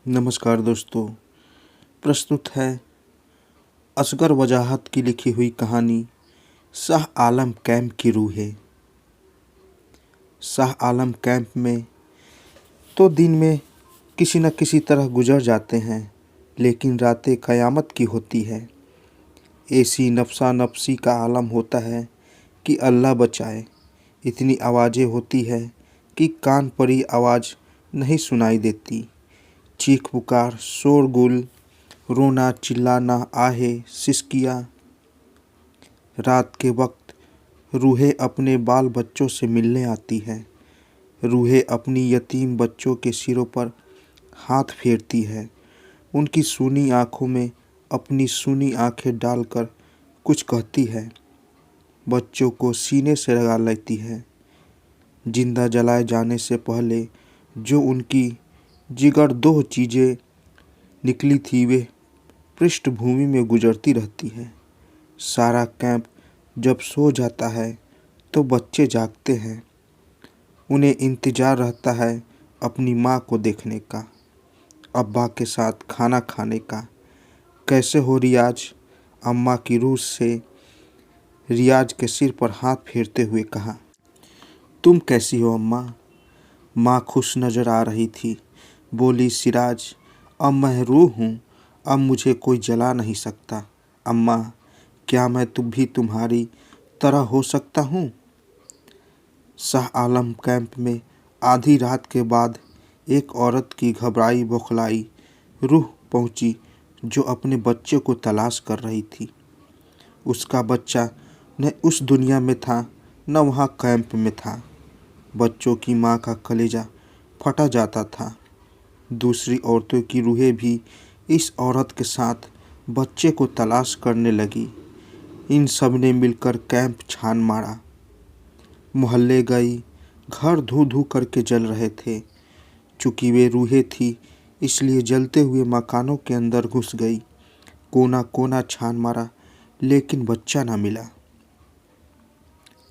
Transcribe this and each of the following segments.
नमस्कार दोस्तों। प्रस्तुत है असगर वजाहत की लिखी हुई कहानी शाह आलम कैंप की रूहें। शाह आलम कैंप में तो दिन में किसी न किसी तरह गुजर जाते हैं, लेकिन रातें क़यामत की होती है। ऐसी नफसा नफसी का आलम होता है कि अल्लाह बचाए। इतनी आवाज़ें होती है कि कान पड़ी आवाज़ नहीं सुनाई देती। चीख पुकार, शोरगुल, रोना चिल्लाना, आहें सिसकियाँ। रात के वक्त रूहें अपने बाल बच्चों से मिलने आती हैं। रूहें अपनी यतीम बच्चों के सिरों पर हाथ फेरती है। उनकी सूनी आँखों में अपनी सूनी आँखें डालकर कुछ कहती है। बच्चों को सीने से लगा लेती है। जिंदा जलाए जाने से पहले जो उनकी जिगर दो चीज़ें निकली थी, वे पृष्ठभूमि में गुजरती रहती है। सारा कैंप जब सो जाता है तो बच्चे जागते हैं। उन्हें इंतज़ार रहता है अपनी माँ को देखने का, अब्बा के साथ खाना खाने का। कैसे हो रियाज? अम्मा की रूह से रियाज के सिर पर हाथ फेरते हुए कहा। तुम कैसी हो अम्मा? माँ खुश नज़र आ रही थी। बोली, सिराज, अब मैं रूह हूँ, अब मुझे कोई जला नहीं सकता। अम्मा, क्या मैं भी तुम्हारी तरह हो सकता हूँ? शाह आलम कैंप में आधी रात के बाद एक औरत की घबराई बौखलाई रूह पहुँची, जो अपने बच्चे को तलाश कर रही थी। उसका बच्चा न उस दुनिया में था, न वहाँ कैंप में था। बच्चों की माँ का कलेजा फटा जाता था। दूसरी औरतों की रूहें भी इस औरत के साथ बच्चे को तलाश करने लगी। इन सब ने मिलकर कैंप छान मारा। मोहल्ले गई, घर धू धू करके जल रहे थे। चूँकि वे रूहें थी, इसलिए जलते हुए मकानों के अंदर घुस गई। कोना कोना छान मारा, लेकिन बच्चा ना मिला।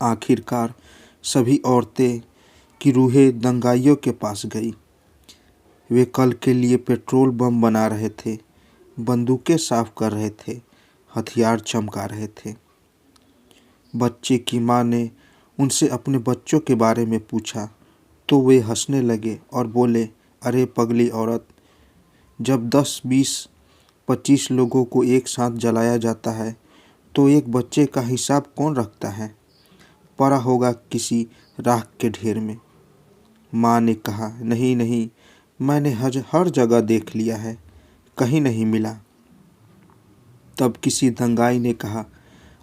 आखिरकार सभी औरतें की रूहें दंगाइयों के पास गई। वे कल के लिए पेट्रोल बम बना रहे थे, बंदूकें साफ कर रहे थे, हथियार चमका रहे थे। बच्चे की माँ ने उनसे अपने बच्चों के बारे में पूछा तो वे हंसने लगे और बोले, अरे पगली औरत, जब 10, 20, 25 लोगों को एक साथ जलाया जाता है तो एक बच्चे का हिसाब कौन रखता है? पड़ा होगा किसी राख के ढेर में। माँ ने कहा, नहीं नहीं, मैंने हर जगह देख लिया है, कहीं नहीं मिला। तब किसी दंगाई ने कहा,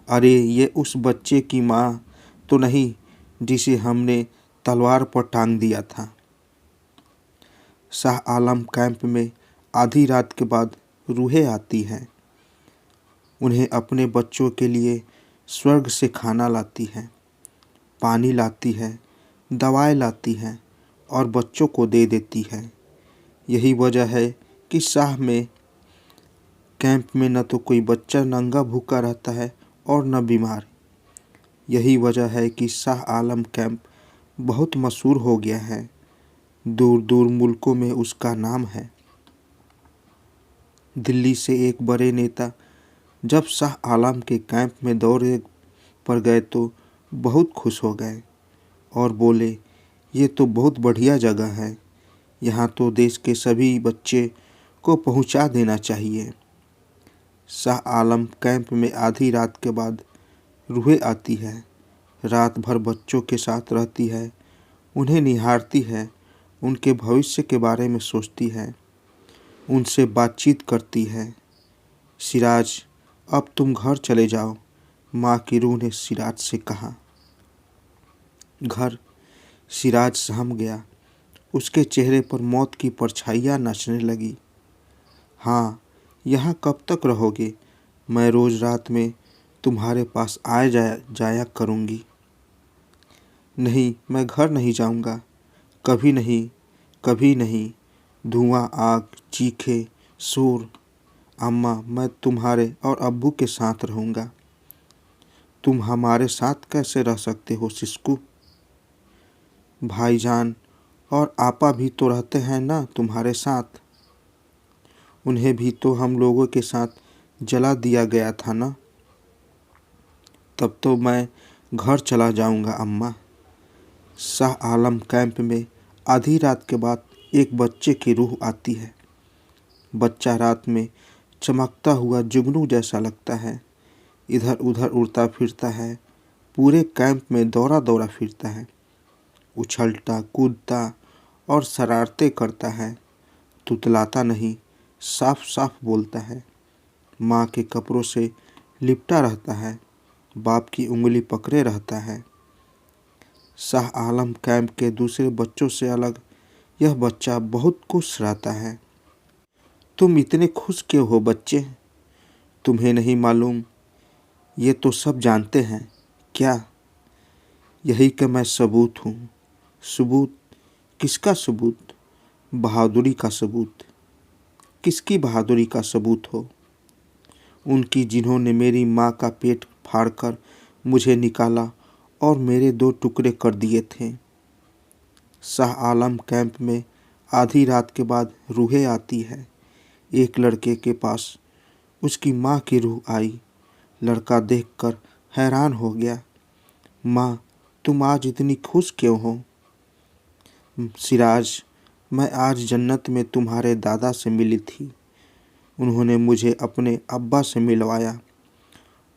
अरे ये उस बच्चे की माँ तो नहीं जिसे हमने तलवार पर टांग दिया था। शाह आलम कैंप में आधी रात के बाद रूहें आती हैं। उन्हें अपने बच्चों के लिए स्वर्ग से खाना लाती हैं, पानी लाती है, दवाएं लाती हैं और बच्चों को दे देती है। यही वजह है कि शाह में कैंप में न तो कोई बच्चा नंगा भूखा रहता है और न बीमार। यही वजह है कि शाह आलम कैंप बहुत मशहूर हो गया है। दूर दूर मुल्कों में उसका नाम है। दिल्ली से एक बड़े नेता जब शाह आलम के कैंप में दौरे पर गए तो बहुत खुश हो गए और बोले, ये तो बहुत बढ़िया जगह है, यहाँ तो देश के सभी बच्चे को पहुँचा देना चाहिए। शाह आलम कैंप में आधी रात के बाद रूहें आती है। रात भर बच्चों के साथ रहती है, उन्हें निहारती है, उनके भविष्य के बारे में सोचती है, उनसे बातचीत करती है। सिराज, अब तुम घर चले जाओ, माँ की रूह ने सिराज से कहा। घर सिराज सहम गया। उसके चेहरे पर मौत की परछाइयाँ नाचने लगी। हाँ, यहाँ कब तक रहोगे? मैं रोज़ रात में तुम्हारे पास जाया करूँगी। नहीं, मैं घर नहीं जाऊँगा, कभी नहीं, कभी नहीं। धुआं, आग, चीखें, शोर। अम्मा, मैं तुम्हारे और अब्बू के साथ रहूँगा। तुम हमारे साथ कैसे रह सकते हो सिस्कू? भाईजान और आपा भी तो रहते हैं ना तुम्हारे साथ। उन्हें भी तो हम लोगों के साथ जला दिया गया था ना। तब तो मैं घर चला जाऊंगा अम्मा। शाह आलम कैंप में आधी रात के बाद एक बच्चे की रूह आती है। बच्चा रात में चमकता हुआ जुगनू जैसा लगता है। इधर उधर उड़ता फिरता है, पूरे कैंप में दौड़ा दौड़ा फिरता है, उछलता कूदता और शरारतें करता है। तुतलाता नहीं, साफ साफ बोलता है। माँ के कपड़ों से लिपटा रहता है, बाप की उंगली पकड़े रहता है। शाह आलम कैंप के दूसरे बच्चों से अलग यह बच्चा बहुत खुश रहता है। तुम इतने खुश क्यों हो बच्चे? तुम्हें नहीं मालूम? ये तो सब जानते हैं। क्या? यही कि मैं सबूत हूँ। सबूत? किसका सबूत? बहादुरी का सबूत। किसकी बहादुरी का सबूत हो? उनकी जिन्होंने मेरी माँ का पेट फाड़कर मुझे निकाला और मेरे 2 टुकड़े कर दिए थे। शाह आलम कैंप में आधी रात के बाद रूहें आती है। एक लड़के के पास उसकी माँ की रूह आई। लड़का देखकर हैरान हो गया। माँ, तुम आज इतनी खुश क्यों हो? सिराज, मैं आज जन्नत में तुम्हारे दादा से मिली थी। उन्होंने मुझे अपने अब्बा से मिलवाया।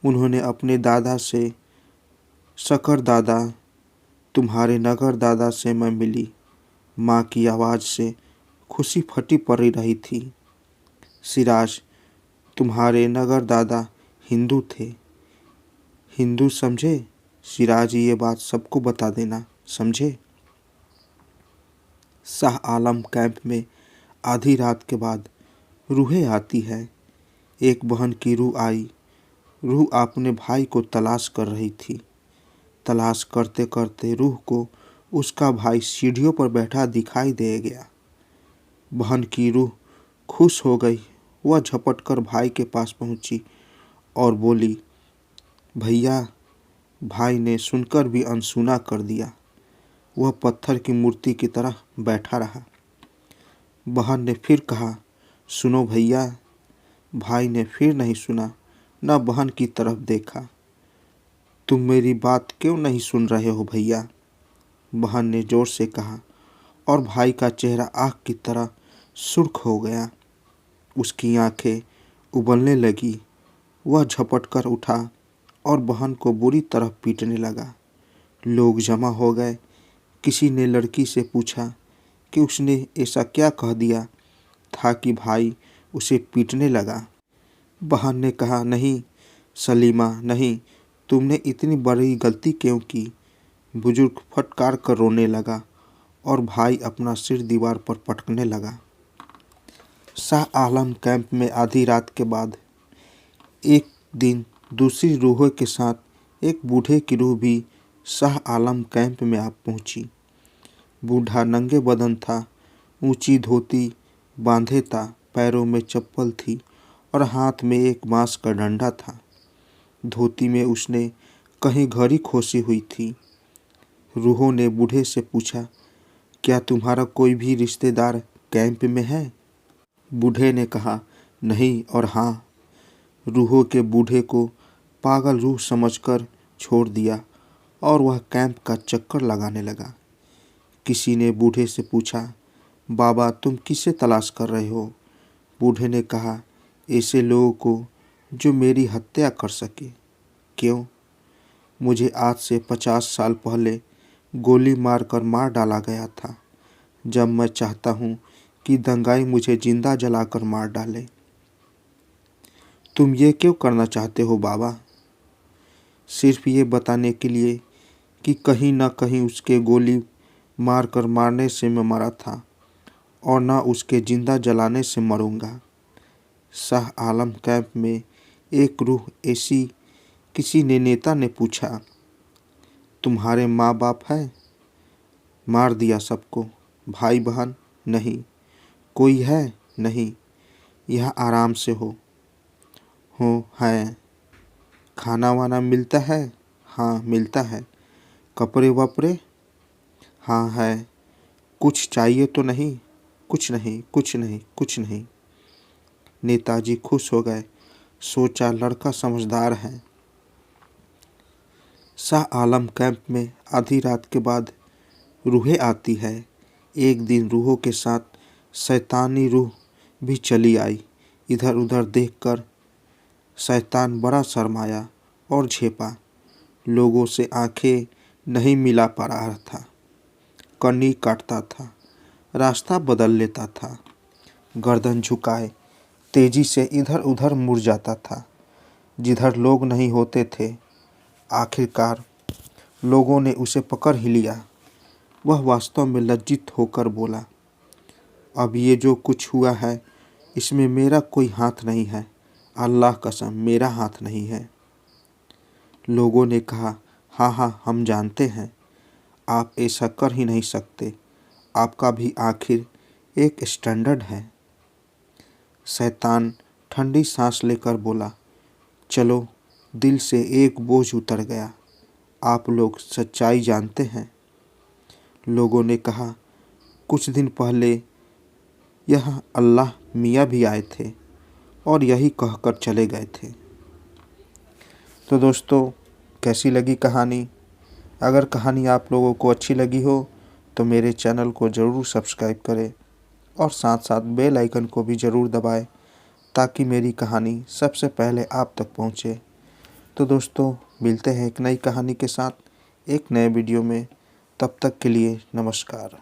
उन्होंने अपने दादा से, शकर दादा, तुम्हारे नगर दादा से मैं मिली। माँ की आवाज़ से खुशी फटी पड़ रही थी। सिराज, तुम्हारे नगर दादा हिंदू थे। हिंदू समझे? सिराज, ये बात सबको बता देना, समझे? शाह आलम कैंप में आधी रात के बाद रूहें आती है। एक बहन की रूह आई। रूह अपने भाई को तलाश कर रही थी। तलाश करते करते रूह को उसका भाई सीढ़ियों पर बैठा दिखाई दे गया। बहन की रूह खुश हो गई। वह झपट कर भाई के पास पहुंची और बोली, भैया। भाई ने सुनकर भी अनसुना कर दिया। वह पत्थर की मूर्ति की तरह बैठा रहा। बहन ने फिर कहा, सुनो भैया। भाई ने फिर नहीं सुना, न बहन की तरफ देखा। तुम मेरी बात क्यों नहीं सुन रहे हो भैया? बहन ने जोर से कहा और भाई का चेहरा आग की तरह सुर्ख हो गया। उसकी आंखें उबलने लगी। वह झपट कर उठा और बहन को बुरी तरह पीटने लगा। लोग जमा हो गए। किसी ने लड़की से पूछा कि उसने ऐसा क्या कह दिया था कि भाई उसे पीटने लगा। बहन ने कहा, नहीं सलीमा, नहीं, तुमने इतनी बड़ी गलती क्यों की? बुजुर्ग फटकार कर रोने लगा और भाई अपना सिर दीवार पर पटकने लगा। शाह आलम कैंप में आधी रात के बाद एक दिन दूसरी रूहों के साथ एक बूढ़े की रूह भी शाह आलम कैंप में आ पहुंची। बूढ़ा नंगे बदन था, ऊंची धोती बांधे था, पैरों में चप्पल थी और हाथ में एक बांस का डंडा था। धोती में उसने कहीं घड़ी खोसी हुई थी। रूहों ने बूढ़े से पूछा, क्या तुम्हारा कोई भी रिश्तेदार कैंप में है? बूढ़े ने कहा, नहीं और हाँ। रूहों के बूढ़े को पागल रूह समझकर छोड़ दिया और वह कैंप का चक्कर लगाने लगा। किसी ने बूढ़े से पूछा, बाबा तुम किसे तलाश कर रहे हो? बूढ़े ने कहा, ऐसे लोगों को जो मेरी हत्या कर सके। क्यों? मुझे आज से 50 साल पहले गोली मारकर मार डाला गया था। जब मैं चाहता हूँ कि दंगाई मुझे जिंदा जलाकर मार डाले। तुम ये क्यों करना चाहते हो बाबा? सिर्फ ये बताने के लिए कि कहीं ना कहीं उसके गोली मारकर मारने से मैं मरा था और ना उसके जिंदा जलाने से मरूंगा। शाह आलम कैंप में एक रूह ऐसी किसी ने नेता ने पूछा, तुम्हारे माँ बाप है? मार दिया सबको। भाई बहन? नहीं। कोई है? नहीं। यह आराम से हो है। खाना वाना मिलता है? हाँ मिलता है। कपड़े वपड़े? हाँ है। कुछ चाहिए तो नहीं? कुछ नहीं, कुछ नहीं, कुछ नहीं। नेताजी खुश हो गए, सोचा लड़का समझदार है। शाह आलम कैंप में आधी रात के बाद रूहें आती है। एक दिन रूहों के साथ शैतानी रूह भी चली आई। इधर उधर देखकर शैतान बड़ा शर्माया और झेपा। लोगों से आंखें नहीं मिला पा रहा था, कन्नी काटता था, रास्ता बदल लेता था, गर्दन झुकाए तेजी से इधर उधर मुड़ जाता था, जिधर लोग नहीं होते थे। आखिरकार लोगों ने उसे पकड़ ही लिया। वह वास्तव में लज्जित होकर बोला, अब ये जो कुछ हुआ है इसमें मेरा कोई हाथ नहीं है, अल्लाह कसम मेरा हाथ नहीं है। लोगों ने कहा, हाँ हाँ हम जानते हैं, आप ऐसा कर ही नहीं सकते, आपका भी आखिर एक स्टैंडर्ड है। शैतान ठंडी सांस लेकर बोला, चलो दिल से एक बोझ उतर गया, आप लोग सच्चाई जानते हैं। लोगों ने कहा, कुछ दिन पहले यह अल्लाह मियाँ भी आए थे और यही कहकर चले गए थे। तो दोस्तों, कैसी लगी कहानी? अगर कहानी आप लोगों को अच्छी लगी हो तो मेरे चैनल को ज़रूर सब्सक्राइब करें और साथ साथ बेल आइकन को भी ज़रूर दबाएं, ताकि मेरी कहानी सबसे पहले आप तक पहुंचे। तो दोस्तों, मिलते हैं एक नई कहानी के साथ एक नए वीडियो में। तब तक के लिए नमस्कार।